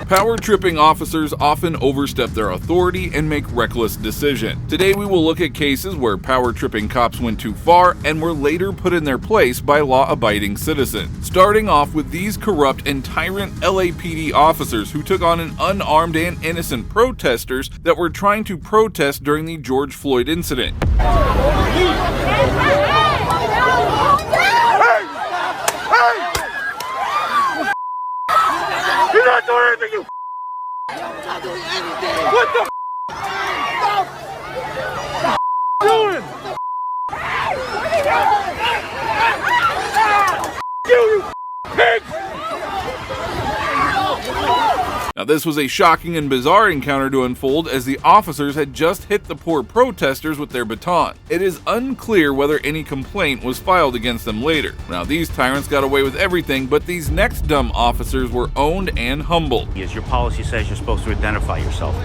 Power tripping officers often overstep their authority and make reckless decisions. Today we will look at cases where power tripping cops went too far and were later put in their place by law-abiding citizens. Starting off with these corrupt and tyrant LAPD officers who took on an unarmed and innocent protesters that were trying to protest during the George Floyd incident. You're not doing anything, you I'm not doing anything. What the doing? You pig! Now this was a shocking and bizarre encounter to unfold as the officers had just hit the poor protesters with their baton. It is unclear whether any complaint was filed against them later. Now these tyrants got away with everything, but these next dumb officers were owned and humbled. As your policy says, you're supposed to identify yourself,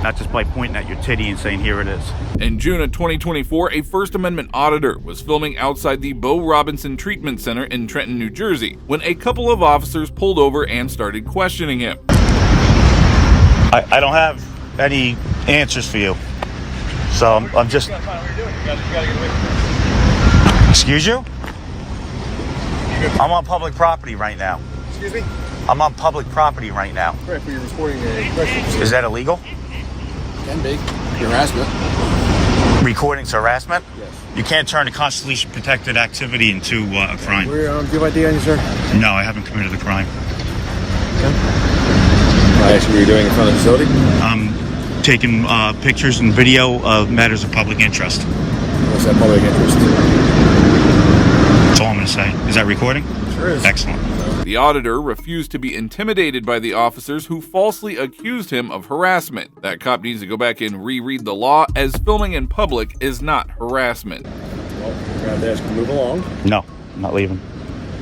not just by pointing at your titty and saying, here it is. In June of 2024, a First Amendment auditor was filming outside the Bo Robinson Treatment Center in Trenton, New Jersey, when a couple of officers pulled over and started questioning him. I don't have any answers for you, so I'm just... Excuse you? I'm on public property right now. Excuse me? I'm on public property right now. Right, but you're reporting a question. Is that illegal? Can be. Harassment. Recording's harassment? Yes. You can't turn a constitutionally protected activity into a crime. Do you have ID on you, sir? No, I haven't committed a crime. I asked you what you're doing in front of the facility? Taking pictures and video of matters of public interest. What's that public interest? That's all I'm going to say. Is that recording? Sure is. Excellent. The auditor refused to be intimidated by the officers who falsely accused him of harassment. That cop needs to go back and reread the law, as filming in public is not harassment. Well, you're going to have to ask to move along. No, I'm not leaving.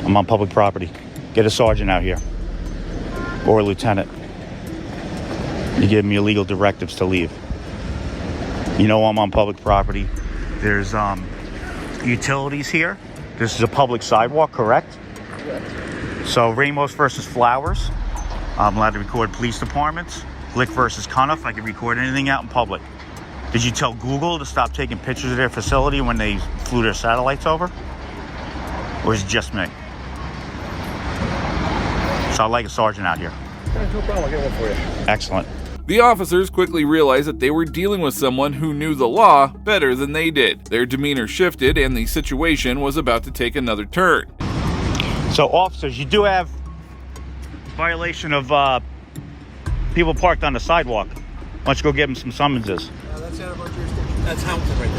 I'm on public property. Get a sergeant out here. Or a lieutenant. You give me illegal directives to leave. You know I'm on public property. There's utilities here. This is a public sidewalk, correct? Correct. So Ramos versus Flowers. I'm allowed to record police departments. Glick versus Cuniff. I can record anything out in public. Did you tell Google to stop taking pictures of their facility when they flew their satellites over? Or is it just me? So I'd like a sergeant out here. Okay, no problem. I'll get one for you. Excellent. The officers quickly realized that they were dealing with someone who knew the law better than they did. Their demeanor shifted and the situation was about to take another turn. So officers, you do have violation of people parked on the sidewalk. Why don't you go give them some summonses? That's out of our jurisdiction. That's Hamilton right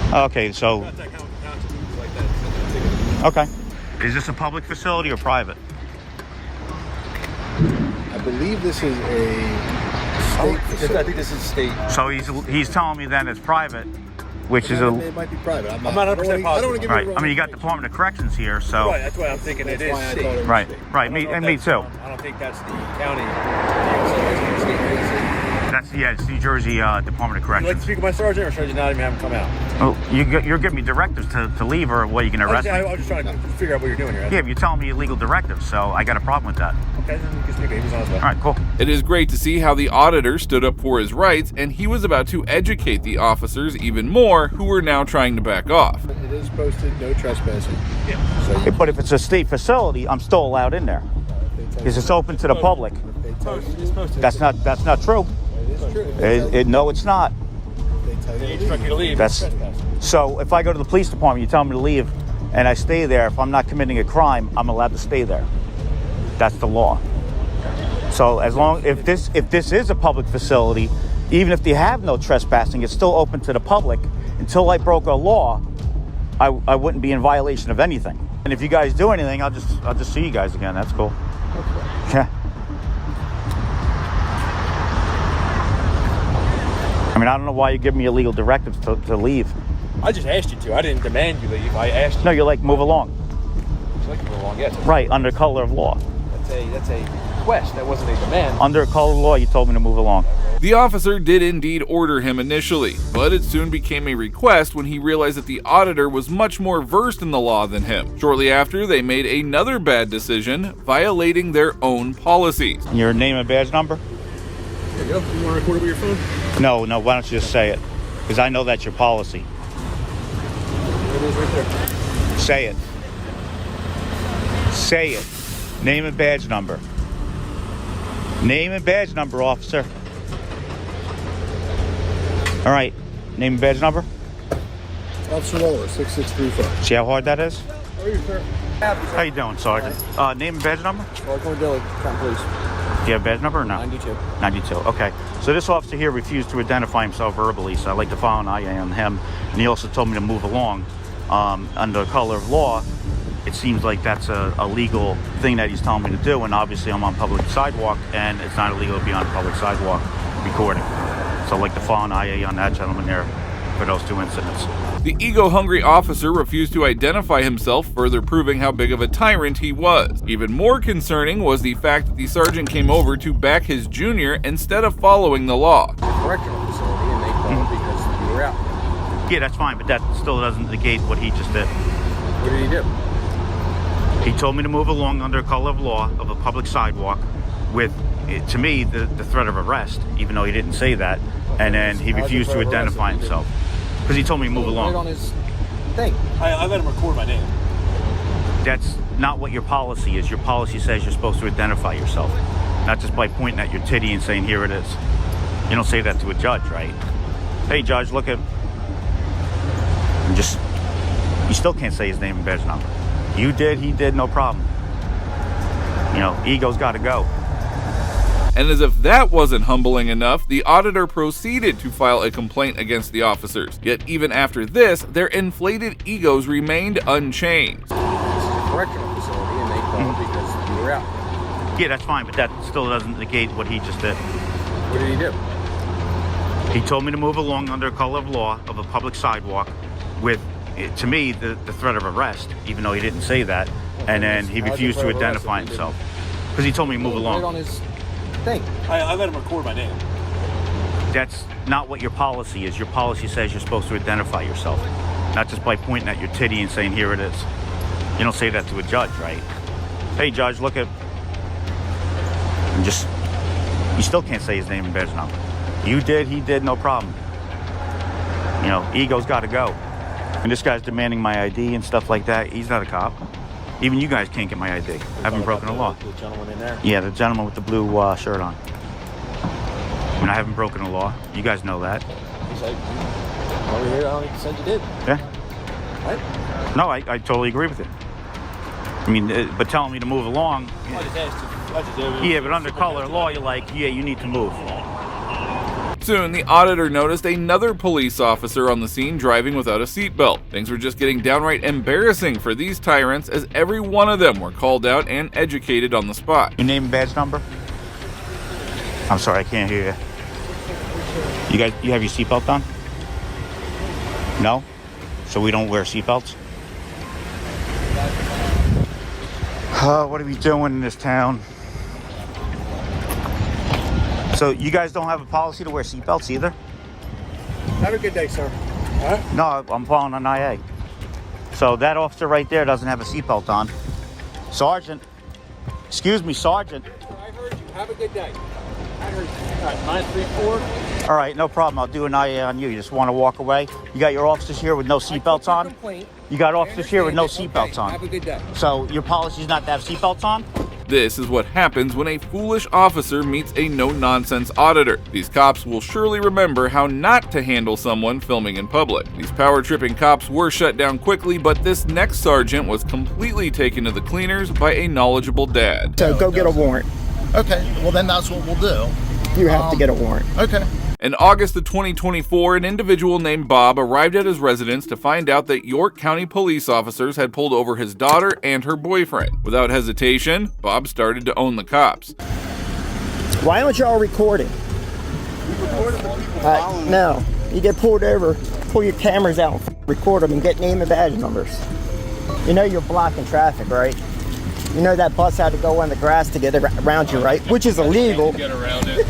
there. Okay, so... Contact Hamilton like that. Okay. Is this a public facility or private? I believe this is a state facility. I think this is state. So he's telling me then it's private, which is a... It might be private. I'm not 100% Right. positive. I don't want to give you the wrong I mean, you got Department of Corrections here, so... Right, that's why I'm thinking it is That's why I state. thought it was Right, state. right, me too. I don't think that's the county. That's, yeah, it's New Jersey Department of Would you like to Corrections. speak with my sergeant, or should you not even have him come out? Oh, you're giving me directives to leave, or what, you can arrest me? I was just trying to figure out what you're doing here. Yeah, but you're telling me illegal directives, so I got a problem with that. Okay, then you can speak. He was on his way. All right, cool. It is great to see how the auditor stood up for his rights, and he was about to educate the officers even more, who were now trying to back off. It is posted, no trespassing. Yeah. So you, But if it's a state facility, I'm still allowed in there because it's open to the public. It's posted. That's not true. it is true. No, it's not. They tell They you to instruct you to leave. That's so. If I go to the police department, you tell me to leave, and I stay there. If I'm not committing a crime, I'm allowed to stay there. That's the law. So as long if this is a public facility, even if they have no trespassing, it's still open to the public. Until I broke a law, I wouldn't be in violation of anything. And if you guys do anything, I'll just see you guys again. That's cool. Yeah. I mean, I don't know why you give me illegal directives to leave. I just asked you to. I didn't demand you leave. I asked you. No, you're like, move along. Would you like to go along? Yes. Right, under color of law. That's that's a request. That wasn't a demand. Under color of law, you told me to move along. The officer did indeed order him initially, but it soon became a request when he realized that the auditor was much more versed in the law than him. Shortly after, they made another bad decision, violating their own policies. Your name and badge number? There you go. You want to record it with your phone? No, why don't you just say it? Because I know that's your policy. There it is right there. Say it. Say it. Name and badge number. Name and badge number, officer. All right. Name and badge number. Officer Waller, 6635. See how hard that is? How are you, sir? How you doing, Sergeant? Name and badge number? Welcome to Dilly. Come, please. Do you have a badge number or no? 92. 92. Okay. So this officer here refused to identify himself verbally, so I'd like to file an IA on him. And he also told me to move along. Under color of law, it seems like that's a legal thing that he's telling me to do, and obviously I'm on public sidewalk, and it's not illegal to be on public sidewalk recording. So I'd like to file an IA on that gentleman there for those two incidents. The ego-hungry officer refused to identify himself, further proving how big of a tyrant he was. Even more concerning was the fact that the sergeant came over to back his junior instead of following the law. Correctional facility, and they called because you were out. Yeah, that's fine, but that still doesn't negate what he just did. What did he do? He told me to move along under color of law of a public sidewalk with, to me, the threat of arrest, even though he didn't say that. And then he refused to identify himself because he told me to move along. Right on his thing. I let him record my name. That's not what your policy is. Your policy says you're supposed to identify yourself, not just by pointing at your titty and saying, here it is. You don't say that to a judge, right? Hey, judge, look at... And just... You still can't say his name and badge number. You did, he did, no problem. You know, ego's got to go. And as if that wasn't humbling enough, the auditor proceeded to file a complaint against the officers. Yet even after this, their inflated egos remained unchanged. Correctional facility, and they called because you were out. Yeah, that's fine, but that still doesn't negate what he just did. What did he do? He told me to move along under color of law of a public sidewalk with, to me, the threat of arrest, even though he didn't say that. And then he refused to identify himself because he told me to move along. Right on his thing. I let him record my name. That's not what your policy is. Your policy says you're supposed to identify yourself, not just by pointing at your titty and saying, here it is. You don't say that to a judge, right? Hey, judge, look at... And just... You still can't say his name and badge number. You did, he did, no problem. You know, ego's got to go. And this guy's demanding my ID and stuff like that. He's not a cop. Even you guys can't get my ID. I haven't broken the law. The gentleman in there? Yeah, the gentleman with the blue shirt on. I mean, I haven't broken the law. You guys know that. He's like, over here, I don't said you did. Yeah. Right? No, I totally agree with it. I mean, but telling me to move along. I just asked you. Yeah, but under color of law, you're like, yeah, you need to move. Soon, the auditor noticed another police officer on the scene driving without a seatbelt. Things were just getting downright embarrassing for these tyrants, as every one of them were called out and educated on the spot. Your name and badge number? I'm sorry, I can't hear you. You guys, you have your seatbelt on? No? So we don't wear seatbelts? What are we doing in this town? So you guys don't have a policy to wear seatbelts either? Have a good day, sir. All right? No, I'm following an IA. So that officer right there doesn't have a seatbelt on. Sergeant. Excuse me, Sergeant. I heard you. Have a good day. I heard you. All right, 934. All right, no problem. I'll do an IA on you. You just want to walk away? You got your officers here with no seatbelts on? You got officers here with no seatbelts on. Have a good day. So your policy is not to have seatbelts on? This is what happens when a foolish officer meets a no-nonsense auditor. These cops will surely remember how not to handle someone filming in public. These power-tripping cops were shut down quickly, but this next sergeant was completely taken to the cleaners by a knowledgeable dad. So go get a warrant. Okay, well then that's what we'll do. You have to get a warrant. Okay. In August of 2024, an individual named Bob arrived at his residence to find out that York County police officers had pulled over his daughter and her boyfriend. Without hesitation, Bob started to own the cops. Why aren't y'all recording? No. You get pulled over, pull your cameras out, record them, and get name and badge numbers. You know you're blocking traffic, right? You know that bus had to go on the grass to get around you, right? Which is illegal. Get around it.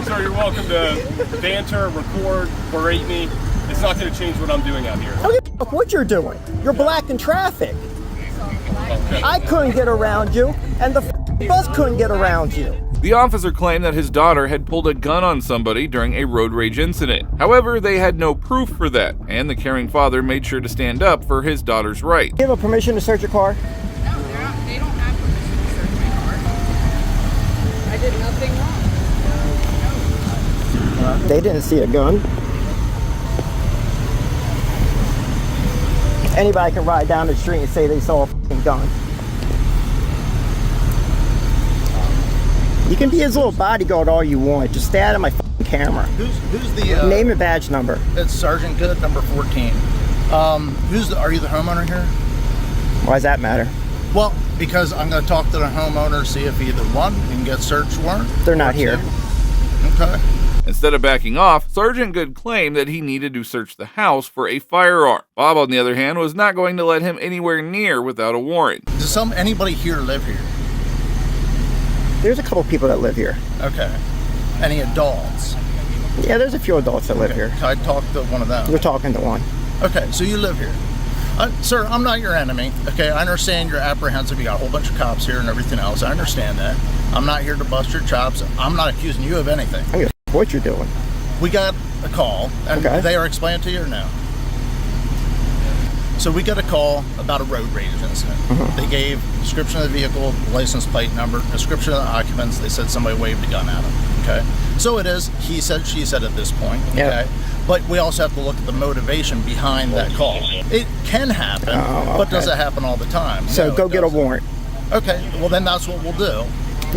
Sir, you're welcome to banter, record, berate me. It's not going to change what I'm doing out here. I don't give a fuck what you're doing. You're blocking traffic. I couldn't get around you, and the bus couldn't get around you. The officer claimed that his daughter had pulled a gun on somebody during a road rage incident. However, they had no proof for that, and the caring father made sure to stand up for his daughter's right. You have a permission to search your car? No, they don't have permission to search my car. I did nothing wrong. They didn't see a gun. Anybody can ride down the street and say they saw a fucking gun. You can be his little bodyguard all you want. Just stay out of my fucking camera. Who's the name and badge number? It's Sergeant Good, number 14. Are you the homeowner here? Why does that matter? Well, because I'm going to talk to the homeowner, see if either one can get search warrant. They're not here. Okay. Instead of backing off, Sergeant Good claimed that he needed to search the house for a firearm. Bob, on the other hand, was not going to let him anywhere near without a warrant. Does anybody here live here? There's a couple people that live here. Okay. Any adults? Yeah, there's a few adults that live here. Can I talk to one of them? We're talking to one. Okay, so you live here. Sir, I'm not your enemy. Okay, I understand you're apprehensive. You got a whole bunch of cops here and everything else. I understand that. I'm not here to bust your chops. I'm not accusing you of anything. I don't give a f- what you're doing. We got a call, and they are explained to you or no? So we got a call about a road rage incident. They gave description of the vehicle, license plate number, description of the occupants. They said somebody waved a gun at them. Okay, so it is he said, she said at this point. Okay, but we also have to look at the motivation behind that call. It can happen, but does it happen all the time? So No, go it get a doesn't. warrant. Okay, well then that's what we'll do.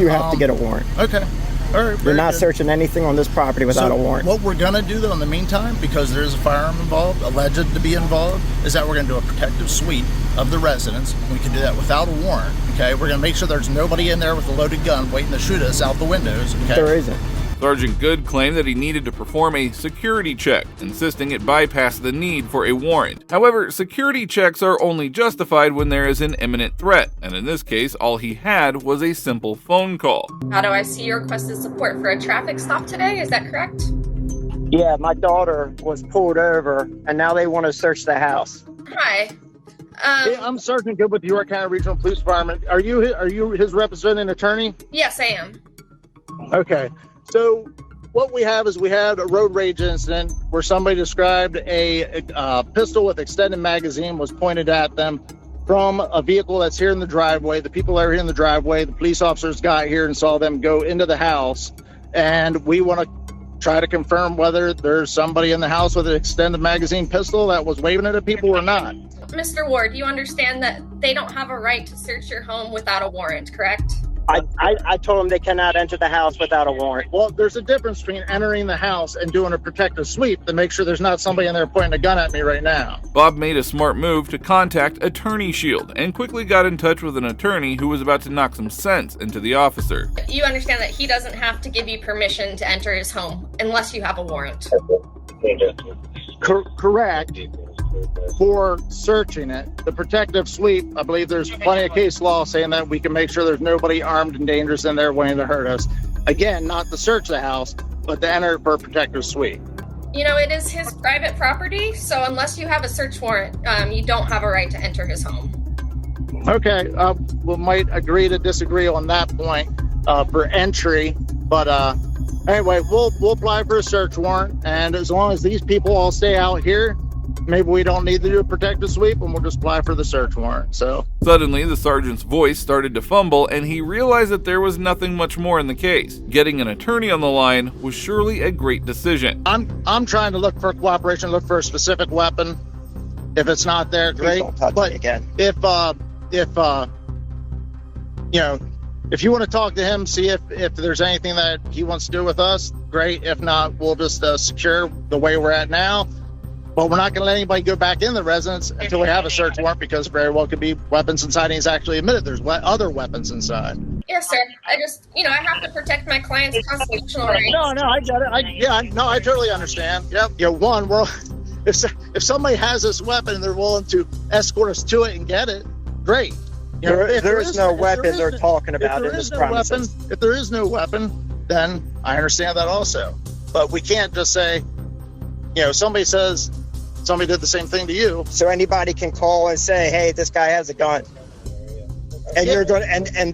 You have to get a warrant. Okay. All right, You're not searching anything on this property without a warrant. What we're going to do, though, in the meantime, because there's a firearm involved, alleged to be involved, is that we're going to do a protective sweep of the residence. We can do that without a warrant, okay? We're going to make sure there's nobody in there with a loaded gun waiting to shoot us out the windows, okay? There isn't. Sergeant Good claimed that he needed to perform a security check, insisting it bypass the need for a warrant. However, security checks are only justified when there is an imminent threat, and in this case, all he had was a simple phone call. How do I see you requested support for a traffic stop today? Is that correct? Yeah, my daughter was pulled over, and now they want to search the house. Hi. Hey, I'm Sergeant Good with the York County Regional Police Department. Are you his representing attorney? Yes, I am. Okay. So what we have is we had a road rage incident where somebody described a pistol with extended magazine was pointed at them from a vehicle that's here in the driveway. The people that are here in the driveway, the police officers got here and saw them go into the house. And we want to try to confirm whether there's somebody in the house with an extended magazine pistol that was waving it at people or not. Mr. Ward, you understand that they don't have a right to search your home without a warrant, correct? I told them they cannot enter the house without a warrant. Well, there's a difference between entering the house and doing a protective sweep to make sure there's not somebody in there pointing a gun at me right now. Bob made a smart move to contact Attorney Shield and quickly got in touch with an attorney who was about to knock some sense into the officer. You understand that he doesn't have to give you permission to enter his home unless you have a warrant. Correct. For searching it, the protective sweep, I believe there's plenty of case law saying that we can make sure there's nobody armed and dangerous in there waiting to hurt us. Again, not to search the house, but to enter for a protective sweep. You know, it is his private property, so unless you have a search warrant, you don't have a right to enter his home. Okay, we might agree to disagree on that point for entry, but anyway, we'll apply for a search warrant, and as long as these people all stay out here, maybe we don't need to do a protective sweep and we'll just apply for the search warrant. So suddenly the sergeant's voice started to fumble and he realized that there was nothing much more in the case. Getting an attorney on the line was surely a great decision. I'm trying to look for cooperation, look for a specific weapon. If it's not there, great. But again, if if you want to talk to him, see if there's anything that he wants to do with us, great. If not, we'll just secure the way we're at now. But we're not going to let anybody go back in the residence until we have a search warrant, because very well could be weapons inside, and he's actually admitted there's other weapons inside. Yes, sir. I have to protect my client's constitutional rights. No, I get it. I totally understand. Yep. If somebody has this weapon and they're willing to escort us to it and get it, great. There is no weapon they're talking about in this premises. If there is no weapon, then I understand that also. But we can't just say, somebody says somebody did the same thing to you. So anybody can call and say, "Hey, this guy has a gun," and you're going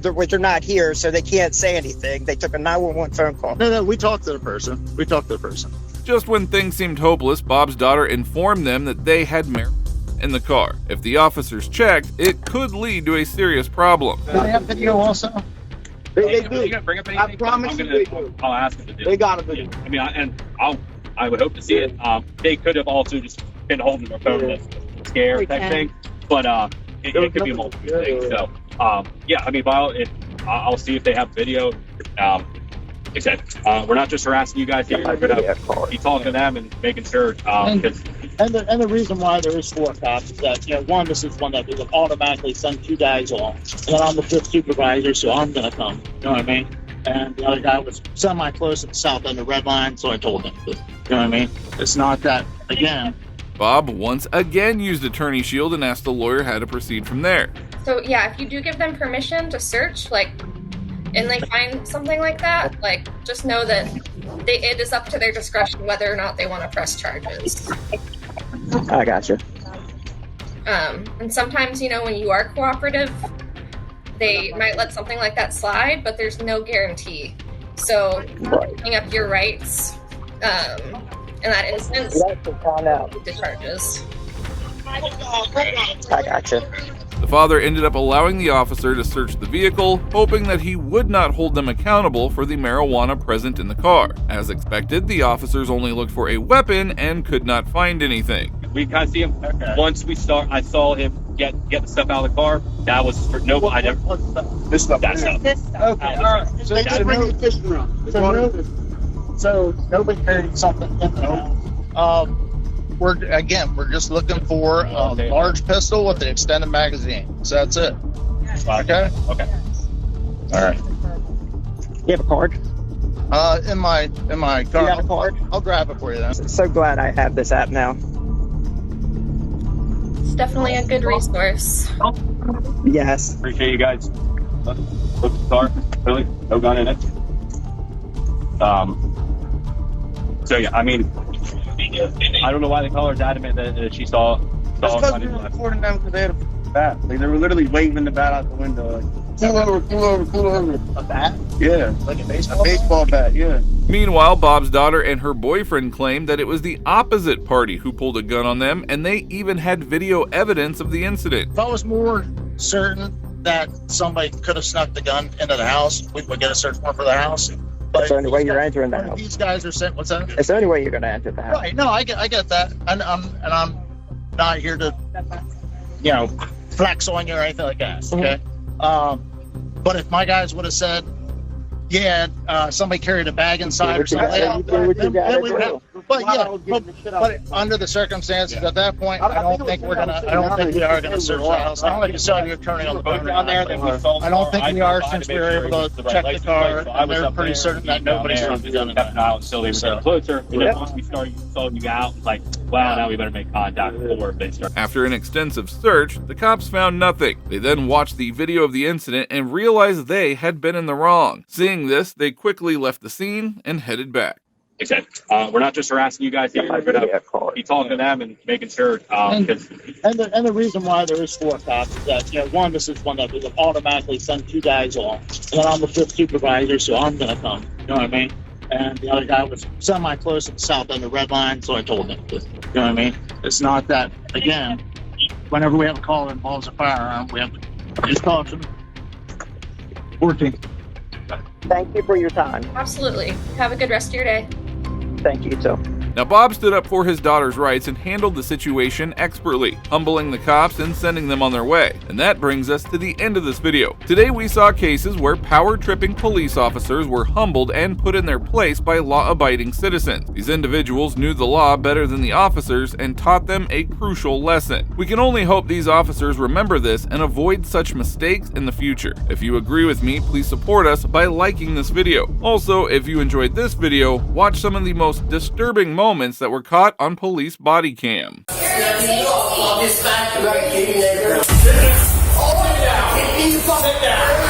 they're not here, so they can't say anything. They took a 911 phone call. No, we talked to the person. Just when things seemed hopeless, Bob's daughter informed them that they had marijuana in the car. If the officers checked, it could lead to a serious problem. Do they have video also? They do. You gonna bring up anything? I promise you they do. I'll ask them to do. They got a video. I mean, I would hope to see it. They could have also just been holding their phone, scare type thing, but it could be multiple things. So, yeah, I mean, I'll see if they have video. Except we're not just harassing you guys here. We're gonna be talking to them and making sure. And the reason why there is 4 cops is that one, this is one that we would automatically send 2 guys on, and then I'm the 5th supervisor, so I'm gonna come. You know what I mean? And the other guy was semi-close at the south end of Red Line, so I told him. You know what I mean? It's not that again. Bob once again used Attorney Shield and asked the lawyer how to proceed from there. So yeah, if you do give them permission to search, and they find something like that, just know that it is up to their discretion whether or not they want to press charges. I gotcha. And sometimes, when you are cooperative, they might let something like that slide, but there's no guarantee. So, giving up your rights in that instance, the charges. I gotcha. The father ended up allowing the officer to search the vehicle, hoping that he would not hold them accountable for the marijuana present in the car. As expected, the officers only looked for a weapon and could not find anything. We kind of see him. Once I saw him get the stuff out of the car. That was for no. I never. This stuff. That stuff. Okay. All right. So they just bring the fish around. So nobody carried something in there. We're just looking for a large pistol with an extended magazine. So that's it. Okay. Okay. All right. You have a card? In my car. You have a card? I'll grab it for you then. So glad I have this app now. It's definitely a good resource. Yes. Appreciate you guys. Look at the car. Really, no gun in it. So yeah, I mean, I don't know why the caller's adamant that she saw. That's because we were recording them because they had a bat. Like, they were literally waving the bat out the window. Like, pull over. A bat? Yeah. Like a baseball? A baseball bat, yeah. Meanwhile, Bob's daughter and her boyfriend claimed that it was the opposite party who pulled a gun on them, and they even had video evidence of the incident. If I was more certain that somebody could have snuck the gun into the house, we would get a search warrant for the house. That's the only way you're entering the house. These guys are saying, what's that? It's the only way you're going to enter the house. Right. No, I get that, and I'm not here to, flex on you or anything like that. Okay. But if my guys would have said, somebody carried a bag inside or something, but under the circumstances at that point, I don't think we are gonna search the house. I don't like you saw your attorney on the phone down there. I don't think we are, since we were able to check the car, and we were pretty certain that nobody's going to be done. Kept an eye until they were getting closer. And then once we saw you out, it's like, wow, now we better make contact before they start. After an extensive search, the cops found nothing. They then watched the video of the incident and realized they had been in the wrong. Seeing this, they quickly left the scene and headed back. Except we're not just harassing you guys here. We're going to be talking to them and making sure. And the reason why there is 4 cops is that, one, this is one that we would automatically send 2 guys on, and then I'm the 5th supervisor, so I'm going to come. You know what I mean? And the other guy was semi-close at the south end of Red Line, so I told him. You know what I mean? It's not that, again, whenever we have a call that involves a firearm, we have to just caution. 14. Thank you for your time. Absolutely. Have a good rest of your day. Thank you, too. Now, Bob stood up for his daughter's rights and handled the situation expertly, humbling the cops and sending them on their way. And that brings us to the end of this video. Today, we saw cases where power-tripping police officers were humbled and put in their place by law-abiding citizens. These individuals knew the law better than the officers and taught them a crucial lesson. We can only hope these officers remember this and avoid such mistakes in the future. If you agree with me, please support us by liking this video. Also, if you enjoyed this video, watch some of the most disturbing moments that were caught on police body cam. sit down.